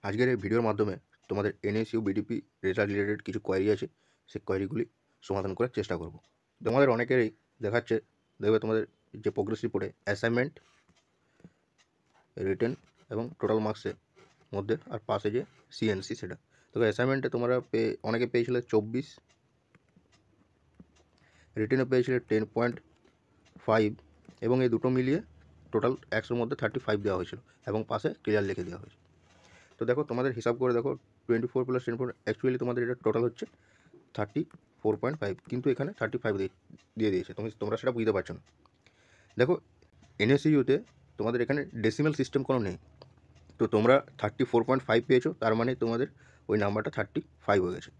আজকের এই ভিডিওর মাধ্যমে তোমাদের এনএসইউ বিডিপি রেজাল্ট রিলেটেড কিছু কোয়েরি আছে, সেই কোয়েরিগুলি সমাধান করার চেষ্টা করব। তোমাদের অনেকেরই দেখাচ্ছে, দেখবে তোমাদের যে প্রোগ্রেস রিপোর্টে অ্যাসাইনমেন্ট, রিটেন এবং টোটাল মার্কসের মধ্যে আর পাশে যে সিএনসি সেটা। তো অ্যাসাইনমেন্টে তোমরা অনেকে পেয়েছিলে 24, রিটেনে পেয়েছিলে 10.5 এবং এই দুটো মিলিয়ে টোটাল 100-র মধ্যে 35 দেওয়া হয়েছিল এবং পাশে ক্লিয়ার লিখে দেওয়া হয়েছে। তো দেখো তোমাদের হিসাব করে দেখো 24 + 10 অ্যাকচুয়ালি তোমাদের এটা টোটাল হচ্ছে 34.5, কিন্তু এখানে 35 দিয়ে দিয়েছে, তোমরা সেটা বুঝতে পারছো না। দেখো এনএসইউতে তোমাদের এখানে ডেসিমাল সিস্টেম কোনো নেই, তো তোমরা 34.5 পেয়েছো, তার মানে তোমাদের ওই নাম্বারটা 35 হয়ে গেছে।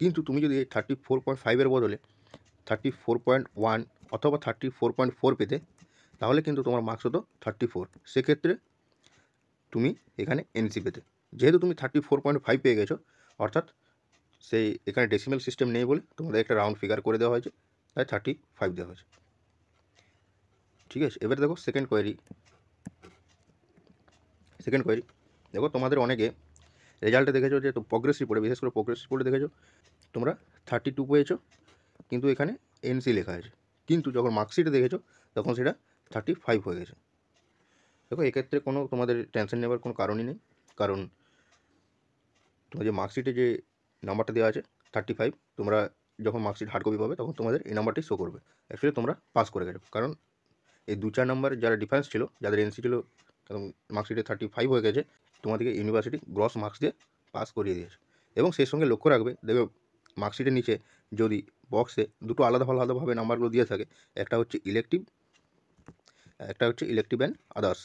কিন্তু তুমি যদি এই 34.5-এর বদলে 34.1 অথবা 34.4 পেতে, তাহলে কিন্তু তোমার মার্কস হতো 34। সেক্ষেত্রে তুমি এখানে এনসি পেতে। যেহেতু তুমি 34.5 পেয়ে গেছো, অর্থাৎ সেই এখানে ডেসিমাল সিস্টেম নেই বলে তোমাদের একটা রাউন্ড ফিগার করে দেওয়া হয়েছে, তাই 35 দেওয়া হয়েছে। ঠিক আছে, এবার দেখো সেকেন্ড কোয়েরি। দেখো তোমাদের অনেকে রেজাল্টে দেখেছো যে তো প্রোগ্রেস রিপোর্টে, বিশেষ করে প্রোগ্রেস রিপোর্টে দেখেছো তোমরা 32 পেয়েছো, কিন্তু এখানে এনসি লেখা আছে, কিন্তু যখন মার্কশিটে দেখেছো তখন সেটা 35 হয়ে গেছে। দেখো এক্ষেত্রে কোনো তোমাদের টেনশন নেওয়ার কোনো কারণই নেই, কারণ তোমার যে মার্কশিটে যে নাম্বারটা দেওয়া আছে 35, তোমরা যখন মার্কশিট হার্ড কপি পাবে তখন তোমাদের এই নাম্বারটি শো করবে। অ্যাকচুয়ালি তোমরা পাস করে গেছো, কারণ এই 2-4 নাম্বার যারা ডিফারেন্স ছিল, যাদের এনসি ছিল এবং মার্কশিটে 35 হয়ে গেছে, তোমাদেরকে ইউনিভার্সিটি গ্রস মার্কস দিয়ে পাস করিয়ে দিয়েছে। এবং সেই সঙ্গে লক্ষ্য রাখবে, দেখবে মার্কশিটের নিচে যদি বক্সে দুটো আলাদাভাবে নাম্বারগুলো দিয়ে থাকে, একটা হচ্ছে ইলেকটিভ, একটা হচ্ছে ইলেকটিভ অ্যান্ড আদার্স।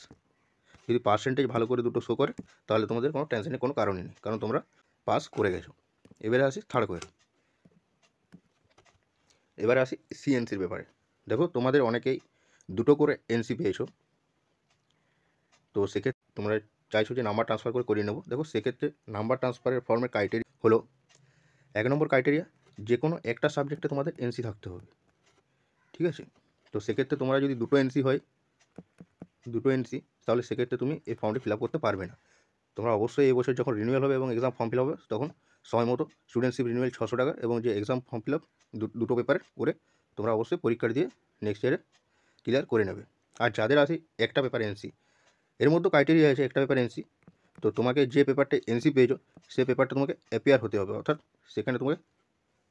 যদি পার্সেন্টেজ ভালো করে দুটো শো করে, তাহলে তোমাদের কোনো টেনশনের কোনো কারণই নেই, কারণ তোমরা পাস করে গেছো। এবারে আসি থার্ড কোয়েরি। এবারে আসি সিএনসির ব্যাপারে। দেখো তোমাদের অনেকেই দুটো করে এনসি পেয়েছো, তো সেক্ষেত্রে তোমরা চাইছো যে নাম্বার ট্রান্সফার করে করিয়ে নেবো। দেখো সেক্ষেত্রে নাম্বার ট্রান্সফারের ফর্মের ক্রাইটেরিয়া হলো, 1 নম্বর ক্রাইটেরিয়া, যে কোনো একটা সাবজেক্টে তোমাদের এনসি থাকতে হবে। ঠিক আছে, তো সেক্ষেত্রে তোমরা যদি দুটো এনসি, তাহলে সেক্ষেত্রে তুমি এই ফর্মটি ফিল আপ করতে পারবে না। তোমরা অবশ্যই এই বছর যখন রিনিউয়াল হবে এবং এক্সাম ফর্ম ফিল হবে, তখন সময় মতো স্টুডেন্টশিপ রিনিউয়াল 600 টাকা এবং যে এক্সাম ফর্ম ফিল আপ দুটো পেপারে করে তোমরা অবশ্যই পরীক্ষা দিয়ে নেক্সট ইয়ারে ক্লিয়ার করে নেবে। আর যাদের আছে একটা পেপার এনসি, এর মধ্যে ক্রাইটেরিয়া আছে একটা পেপার এনসি, তো তোমাকে যে পেপারটা এনসি পেয়েছো সেই পেপারটা তোমাকে অ্যাপিয়ার হতে হবে, অর্থাৎ সেখানে তোমাকে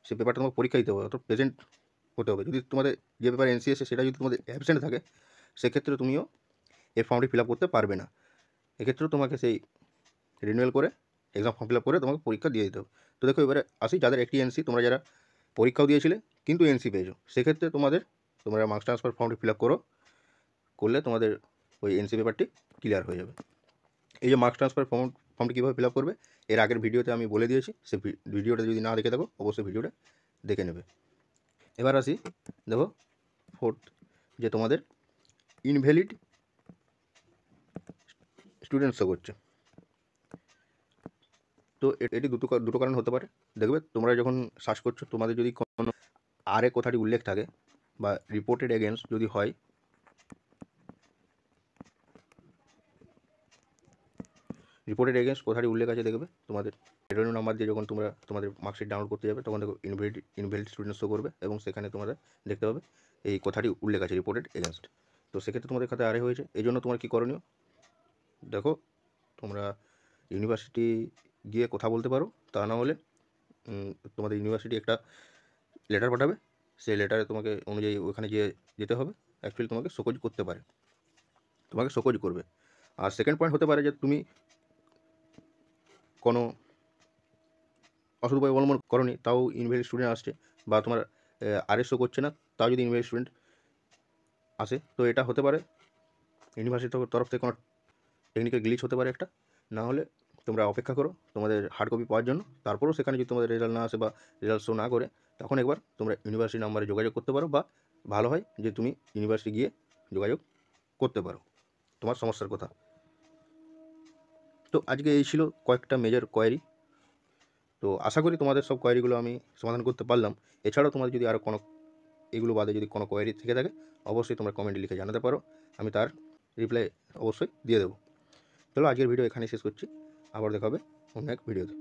সেই পেপারটা তোমাকে পরীক্ষা দিতে হবে, অর্থাৎ প্রেজেন্ট হতে হবে। যদি তোমাদের যে পেপার এনসি এসে সেটা যদি তোমাদের অ্যাবসেন্ট থাকে, সেক্ষেত্রে তুমিও এই ফর্মটি ফিল আপ করতে পারবে না। এক্ষেত্রেও তোমাকে সেই রিনিউয়াল করে এক্সাম ফর্ম ফিল আপ করে তোমাকে পরীক্ষা দিয়ে দিতে হবে। তো দেখো এবারে আসি, যাদের একটি এনসি, তোমরা যারা পরীক্ষাও দিয়েছিলে কিন্তু এনসি পেয়েছো, সেক্ষেত্রে তোমরা মার্কস ট্রান্সফার ফর্মটি ফিল আপ করলে তোমাদের ওই এনসি পেপারটি ক্লিয়ার হয়ে যাবে। এই যে মার্কস ট্রান্সফার ফর্মটি কীভাবে ফিল আপ করবে, এর আগের ভিডিওতে আমি বলে দিয়েছি, সেই ভিডিওটা যদি না দেখে থাকো অবশ্যই ভিডিওটা দেখে নেবে। এবার আসি, দেখো ফোর্থ, যে তোমাদের ইনভ্যালিড স্টুডেন্ট শো করছে। তো এটি দুটো কারণ হতে পারে। দেখবে তোমরা যখন সার্চ করছো, তোমাদের যদি কোনো আরে কথাটি উল্লেখ থাকে বা রিপোর্টেড এগেনস্ট যদি হয়, রিপোর্টেড এগেনস্ট কথাটি উল্লেখ আছে, দেখবে তোমাদের রেভিনিউ নাম্বার দিয়ে যখন তোমরা তোমাদের মার্কশিট ডাউনলোড করতে যাবে, তখন দেখো ইনভ্যালিড স্টুডেন্ট শো করবে এবং সেখানে তোমরা দেখতে পাবে এই কথাটি উল্লেখ আছে, রিপোর্টেড এগেনস্ট। তো সেক্ষেত্রে তোমাদের খাতে আরে হয়েছে। এই জন্য তোমার কী করণীয়, দেখো তোমরা ইউনিভার্সিটি গিয়ে কথা বলতে পারো, তা না হলে তোমাদের ইউনিভার্সিটি একটা লেটার পাঠাবে, সেই লেটারে তোমাকে অনুযায়ী ওখানে যেতে হবে। অ্যাকচুয়ালি তোমাকে শোকজ করতে পারে, তোমাকে শোকজ করবে। আর সেকেন্ড পয়েন্ট হতে পারে যে তুমি কোনো অসৎ উপায় অবলম্বন করনি, তাও ইনভ্যালিড স্টুডেন্ট আসছে, বা তোমার আরএসও করছে না, তাও যদি ইনভ্যালিড স্টুডেন্ট আসে, তো এটা হতে পারে ইউনিভার্সিটির তরফ থেকে কোনো টেকনিক্যাল গ্লিচ হতে পারে একটা। না হলে তোমরা অপেক্ষা করো তোমাদের হার্ড কপি পাওয়ার জন্য, তারপরেও সেখানে যদি তোমাদের রেজাল্ট না আসে বা রেজাল্ট শো না করে, তখন একবার তোমরা ইউনিভার্সিটি নাম্বারে যোগাযোগ করতে পারো, বা ভালো হয় যে তুমি ইউনিভার্সিটি গিয়ে যোগাযোগ করতে পারো তোমার সমস্যার কথা। তো আজকে এই ছিল কয়েকটা মেজর কোয়েরি। তো আশা করি তোমাদের সব কোয়েরিগুলো আমি সমাধান করতে পারলাম। এছাড়াও তোমাদের যদি আরও কোনো এগুলো বাদে যদি কোনো কোয়েরি থেকে থাকে, অবশ্যই তোমরা কমেন্টে লিখে জানাতে পারো, আমি তার রিপ্লাই অবশ্যই দিয়ে দেবো। চলো আজকের ভিডিও এখানেই শেষ করছি। আবার দেখা হবে অন্য এক ভিডিওতে।